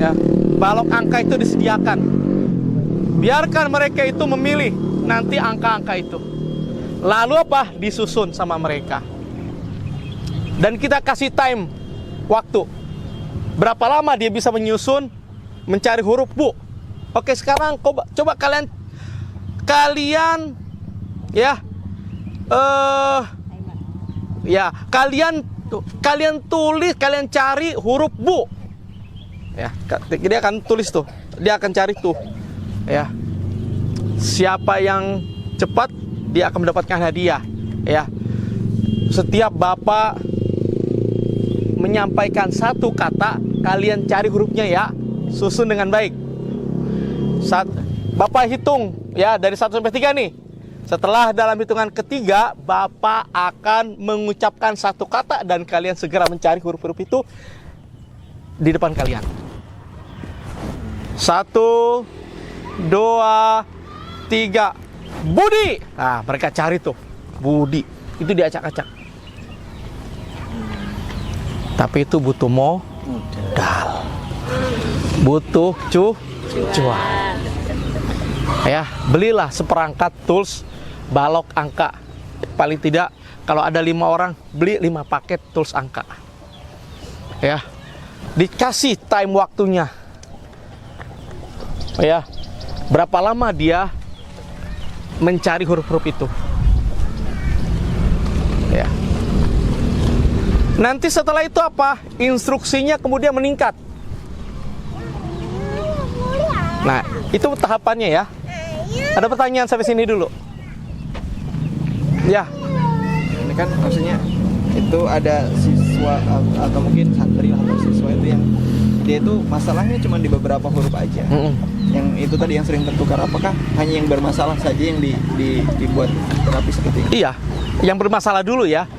Ya, balok angka itu disediakan. Biarkan mereka itu memilih nanti angka-angka itu. Lalu apa? Disusun sama mereka. Dan kita kasih time, waktu. Berapa lama dia bisa menyusun, mencari huruf, Bu? Oke, sekarang coba kalian ya, kalian tulis, kalian cari huruf Bu. Ya, dia akan tulis tuh, dia akan cari tuh. Ya, siapa yang cepat dia akan mendapatkan hadiah. Ya, setiap bapak menyampaikan satu kata, kalian cari hurufnya ya, susun dengan baik. Saat bapak hitung ya dari 1 sampai 3 nih. Setelah dalam hitungan ketiga, bapak akan mengucapkan satu kata dan kalian segera mencari huruf-huruf itu di depan kalian. 1, 2, 3, Budi. Nah, mereka cari tuh Budi. Itu diacak-acak. Tapi itu butuh modal, butuh cuan. Ya, belilah seperangkat tools balok angka. Paling tidak kalau ada 5 orang, beli 5 paket tools angka. Ya, dikasih time waktunya. Ya, berapa lama dia mencari huruf-huruf itu. Ya. Nanti setelah itu apa? Instruksinya kemudian meningkat. Nah, itu tahapannya ya. Ada pertanyaan sampai sini dulu? Ya. Ini kan maksudnya itu ada siswa atau mungkin santri atau siswa itu yang dia itu masalahnya cuma di beberapa huruf aja. Yang itu tadi yang sering tertukar, apakah hanya yang bermasalah saja yang dibuat terapi seperti ini? Iya, yang bermasalah dulu ya.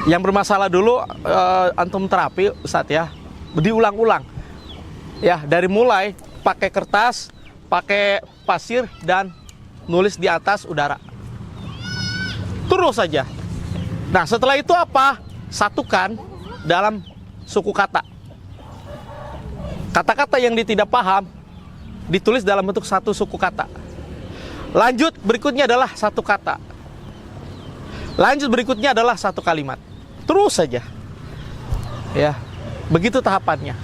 Yang bermasalah dulu antum terapi Ustadz ya, diulang-ulang. Ya, dari mulai pakai kertas, pakai pasir dan nulis di atas udara. Terus saja. Nah, setelah itu apa? Satukan dalam suku kata. Kata-kata yang dia tidak paham ditulis dalam bentuk satu suku kata. Lanjut berikutnya adalah satu kata. Lanjut berikutnya adalah satu kalimat. Terus saja. Ya, begitu tahapannya.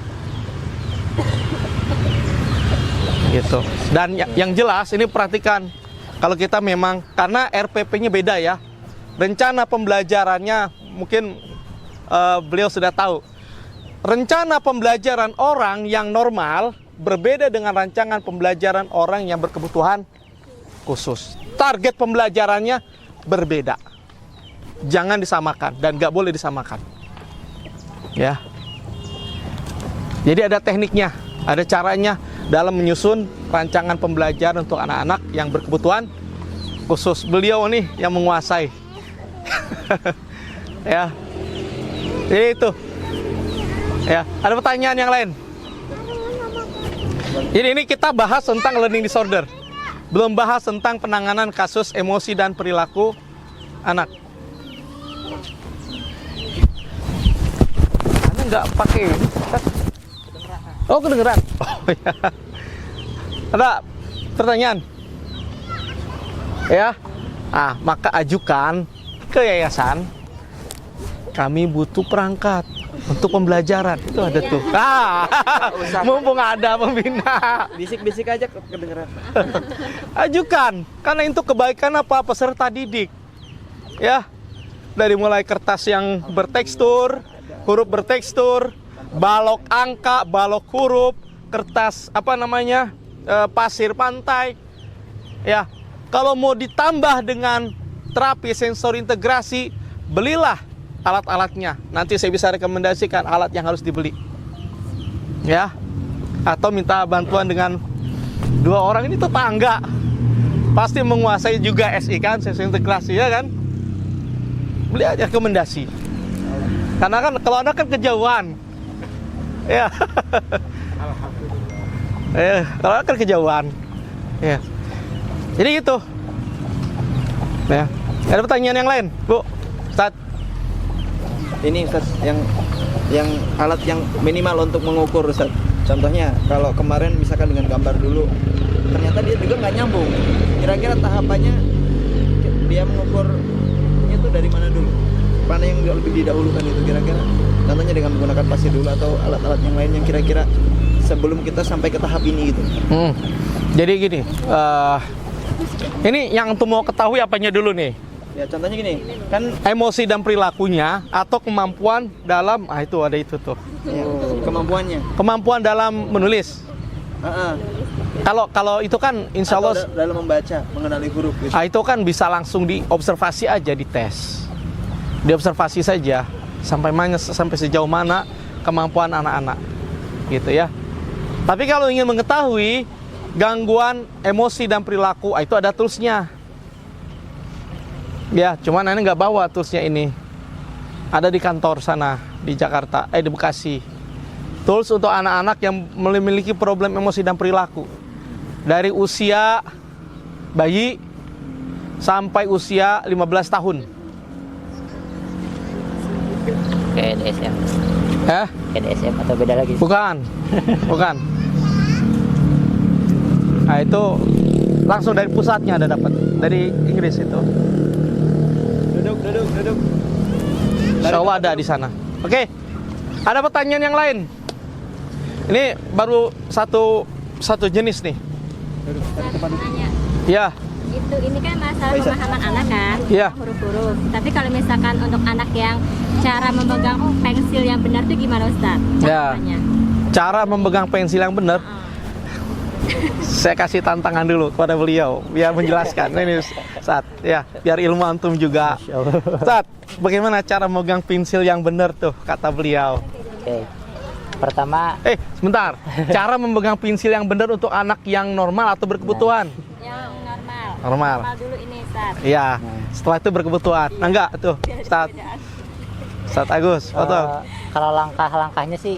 Gitu. Dan yang jelas ini perhatikan, kalau kita memang karena RPP-nya beda ya. Rencana pembelajarannya mungkin beliau sudah tahu. Rencana pembelajaran orang yang normal berbeda dengan rancangan pembelajaran orang yang berkebutuhan khusus. Target pembelajarannya berbeda. Jangan disamakan dan nggak boleh disamakan. Ya. Jadi ada tekniknya, ada caranya dalam menyusun rancangan pembelajaran untuk anak-anak yang berkebutuhan khusus. Beliau nih yang menguasai. Ya. Jadi itu. Ya, ada pertanyaan yang lain? Ini kita bahas tentang learning disorder. Belum bahas tentang penanganan kasus emosi dan perilaku anak. Anda nggak pakai ini? Oh, kedengeran. Oh ya. Ada pertanyaan? Ya. Maka ajukan ke yayasan. Kami butuh perangkat untuk pembelajaran. Itu ada tuh. Mumpung ada pembina. Bisik-bisik aja kedengeran. Ajukan, karena itu kebaikan apa peserta didik. Ya, dari mulai kertas yang bertekstur, huruf bertekstur, balok angka, balok huruf, kertas pasir pantai. Ya, kalau mau ditambah dengan terapi sensor integrasi, belilah alat-alatnya. Nanti saya bisa rekomendasikan alat yang harus dibeli. Ya. Atau minta bantuan dengan 2 orang ini tetangga. Pasti menguasai juga SI kan, sensor integrasi ya kan. Beli aja rekomendasi. Karena kan kalau Anda kan kejauhan. Ya. Kalau Anda kan kejauhan. Ya. Jadi gitu. Ya. Ada pertanyaan yang lain, Bu? Ustaz. Ini Ustaz, yang alat yang minimal untuk mengukur Ustaz Contohnya kalau kemarin misalkan dengan gambar dulu, ternyata dia juga nggak nyambung. Kira-kira tahapannya dia mengukurnya itu dari mana dulu? Mana yang lebih didahulukan itu kira-kira? Contohnya dengan menggunakan pasir dulu atau alat-alat yang lain yang kira-kira sebelum kita sampai ke tahap ini gitu. Jadi gini, ini yang antum mau ketahui apanya dulu nih? Ya contohnya gini, kan Emosi dan perilakunya atau kemampuan dalam, itu ada itu tuh. ya, kemampuannya. Kemampuan dalam menulis. Kalau itu kan insya Atau Allah dalam membaca, mengenali huruf gitu. itu kan bisa langsung diobservasi aja, dites. Diobservasi saja sampai sejauh mana kemampuan anak-anak. Gitu ya. Tapi kalau ingin mengetahui gangguan emosi dan perilaku, itu ada toolsnya. Ya, cuman ini nggak bawa toolsnya ini. Ada di kantor sana di Jakarta, di Bekasi. Tools untuk anak-anak yang memiliki problem emosi dan perilaku. Dari usia bayi sampai usia 15 tahun. Kayak DSM. Kayak DSM atau beda lagi? Bukan. Bukan. Nah, itu langsung dari pusatnya ada dapat. Dari Inggris itu. Duduk. Insya Allah ada di sana. Oke. Ada pertanyaan yang lain? Ini baru satu jenis nih. Nanya, Ya. ini kan masalah pemahaman anak kan, Iya. huruf-huruf. Tapi kalau misalkan untuk anak yang cara memegang pensil yang benar itu gimana Ustaz? Ya. Caranya? Cara memegang pensil yang benar. Saya kasih tantangan dulu kepada beliau biar menjelaskan. Ini saat ya, biar ilmu antum juga. Saat bagaimana cara memegang pensil yang benar tuh kata beliau. Oke. Pertama, Sebentar. Cara memegang pensil yang benar untuk anak yang normal atau berkebutuhan? Yang normal. Normal. Dulu ini Ustaz. Iya. Setelah itu berkebutuhan. Nah, enggak tuh, Ustaz Agus, foto. kalau langkah-langkahnya sih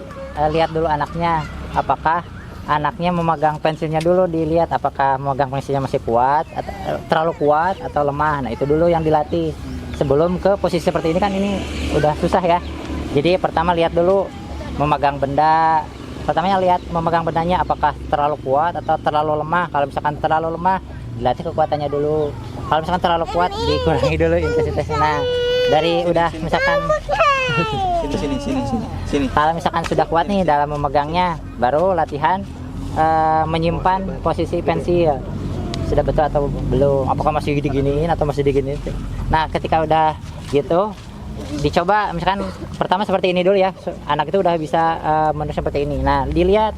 lihat dulu anaknya, apakah anaknya memegang pensilnya dulu, dilihat apakah memegang pensilnya masih kuat, terlalu kuat atau lemah. Nah itu dulu yang dilatih sebelum ke posisi seperti ini, kan ini udah susah ya. Jadi pertama lihat dulu memegang benda. Pertamanya lihat memegang bendanya apakah terlalu kuat atau terlalu lemah. Kalau misalkan terlalu lemah, dilatih kekuatannya dulu. Kalau misalkan terlalu kuat, dikurangi dulu intensitasnya. Nah, dari udah misalkan sini. kalau misalkan sudah kuat nih dalam memegangnya, baru latihan menyimpan posisi pensil. Sudah betul atau belum? Apakah masih diginiin atau masih diginiin? Nah, ketika udah gitu, dicoba misalkan pertama seperti ini dulu ya. Anak itu udah bisa menulis seperti ini. Nah, dilihat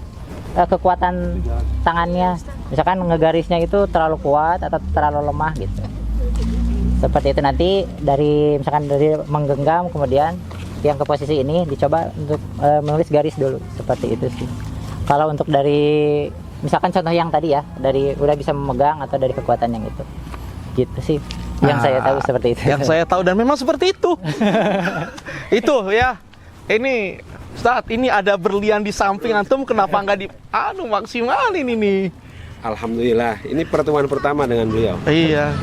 kekuatan tangannya. Misalkan ngegarisnya itu terlalu kuat atau terlalu lemah gitu. Seperti itu, nanti misalkan dari menggenggam kemudian yang ke posisi ini dicoba untuk menulis garis dulu, seperti itu sih. Kalau untuk dari misalkan contoh yang tadi ya, dari udah bisa memegang atau dari kekuatan yang itu, gitu sih. Yang saya tahu seperti itu. Yang saya tahu dan memang seperti itu. Itu ya. Ini Ustaz, ini ada berlian di samping antum, kenapa nggak di maksimalin ini? Alhamdulillah, ini pertemuan pertama dengan beliau. Iya.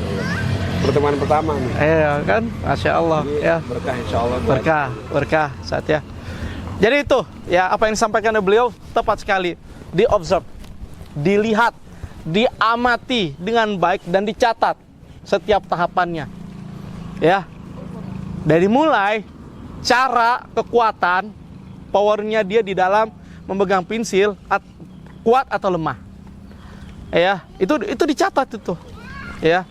Pertemuan pertama nih. Iya kan, Masya Allah ya. Berkah insya Allah. Berkah saat ya. Jadi itu ya, apa yang disampaikan oleh beliau tepat sekali. Di observe, dilihat, diamati dengan baik dan dicatat setiap tahapannya. Ya. Dari mulai cara, kekuatan, powernya dia di dalam memegang pensil, kuat atau lemah. Ya, itu dicatat itu. Ya.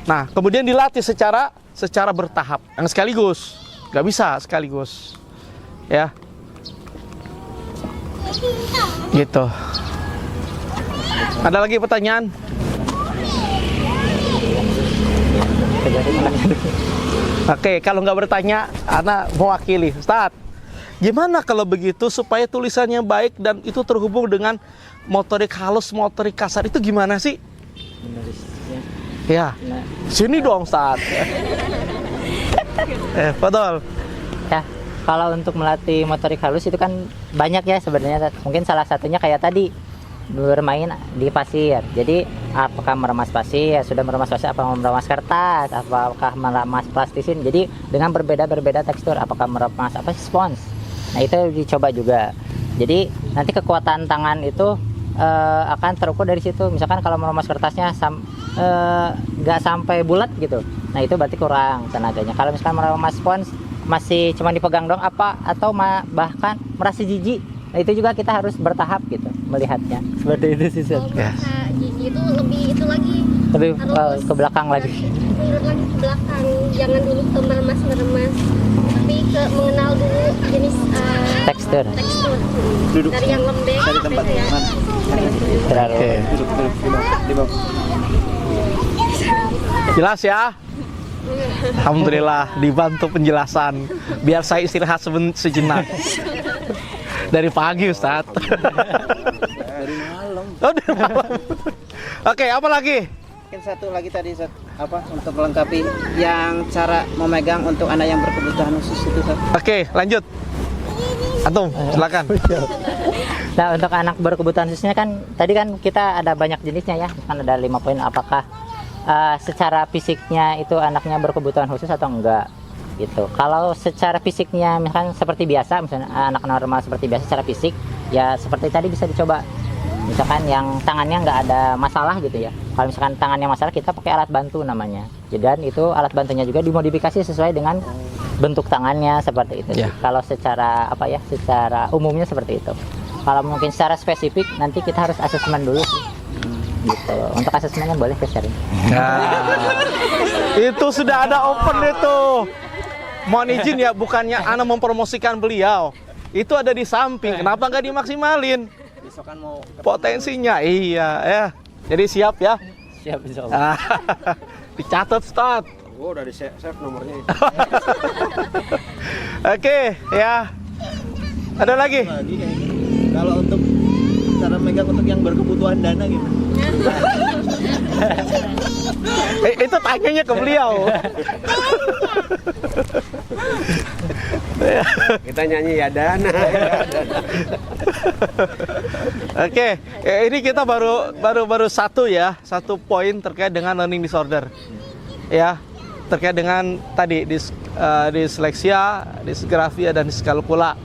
Nah, kemudian dilatih secara bertahap, yang sekaligus, nggak bisa sekaligus, ya, gitu. Ada lagi pertanyaan? Oke, kalau nggak bertanya, Ana mewakili. Ustaz, gimana kalau begitu supaya tulisannya baik dan itu terhubung dengan motorik halus, motorik kasar, itu gimana sih? Ya, sini dong Ustaz. Betul. Ya, kalau untuk melatih motorik halus itu kan banyak ya sebenarnya. Mungkin salah satunya kayak tadi, bermain di pasir. Jadi apakah meremas pasir, sudah meremas pasir, apakah meremas kertas, apakah meremas plastisin. Jadi dengan berbeda tekstur, apakah meremas spons. Nah, itu dicoba juga. Jadi nanti kekuatan tangan itu akan terukur dari situ. Misalkan kalau meremas kertasnya nggak sampai bulat gitu, nah itu berarti kurang tenaganya. Kalau misalkan meremas spons masih cuma dipegang dong atau bahkan merasa jijik, nah itu juga kita harus bertahap gitu melihatnya. Seperti itu sih Seth. Gigi itu lebih Lebih ke belakang lagi. mundur lagi ke belakang, jangan dulu ke meremas, tapi ke mengenal dulu jenis Tekstur. Duduk dari yang lembek cari tempat sampai yang yang aman. Terlalu. Duduk di bawah. Jelas ya? Alhamdulillah dibantu penjelasan. Biar saya istirahat sejenak. Dari pagi Ustadz. Dari malam. Oh, dari malam. Oke, apa lagi? Mungkin satu lagi tadi untuk melengkapi yang cara memegang untuk anak yang berkebutuhan khusus itu Seth. Oke, lanjut. Antum, silakan. Nah, untuk anak berkebutuhan khususnya kan tadi kan kita ada banyak jenisnya ya. Kan ada 5 poin, apakah secara fisiknya itu anaknya berkebutuhan khusus atau enggak gitu. Kalau secara fisiknya misalkan seperti biasa, misalnya anak normal seperti biasa secara fisik, ya seperti tadi bisa dicoba. Misalkan yang tangannya nggak ada masalah gitu ya. Kalau misalkan tangannya masalah, kita pakai alat bantu namanya. Dan itu alat bantunya juga dimodifikasi sesuai dengan bentuk tangannya seperti itu. Ya. Kalau secara secara umumnya seperti itu. Kalau mungkin secara spesifik nanti kita harus asesmen dulu sih. Gitu. Untuk asesmennya boleh ke sharing. Nah, itu sudah ada open itu. Mohon izin ya, bukannya Ana mempromosikan beliau. Itu ada di samping. Kenapa nggak dimaksimalin Besokan mau potensinya? Iya, ya. Jadi siap ya. Siap, insyaallah. Dicatat, Ustaz. Oh, udah di save nomornya itu. Oke, ya. Ada lagi? Lagi kayak gini. Kalau untuk cara megang untuk yang berkebutuhan dana gitu. Itu tanyanya ke beliau. Kita nyanyi ya Dana. Oke, ini kita baru satu poin terkait dengan learning disorder. Ya, terkait dengan tadi disleksia, disgrafia dan diskalkula.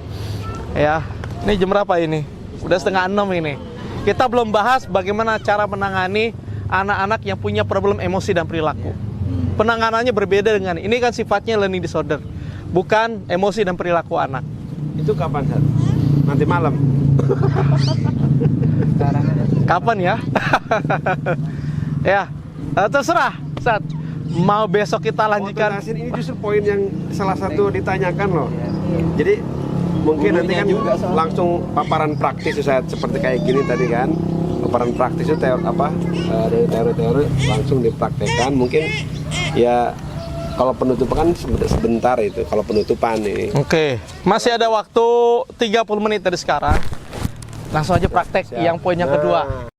Ya, ini jam berapa ini? Udah 5:30 ini. Kita belum bahas bagaimana cara menangani anak-anak yang punya problem emosi dan perilaku. Penanganannya berbeda dengan ini kan sifatnya learning disorder, bukan emosi dan perilaku anak. Itu kapan, Sat? Nanti malam. Kapan ya? Ya, terserah. Saat mau besok kita lanjutkan. Nasin, ini justru poin yang salah satu ditanyakan loh. Jadi mungkin nanti kan langsung paparan praktis Ustaz, seperti kayak gini tadi kan. Paparan praktis itu dari teori-teori langsung dipraktekkan. Mungkin ya kalau penutupan kan sebentar itu, kalau penutupan ini. Oke, masih ada waktu 30 menit dari sekarang. Langsung aja praktek yang poin yang kedua.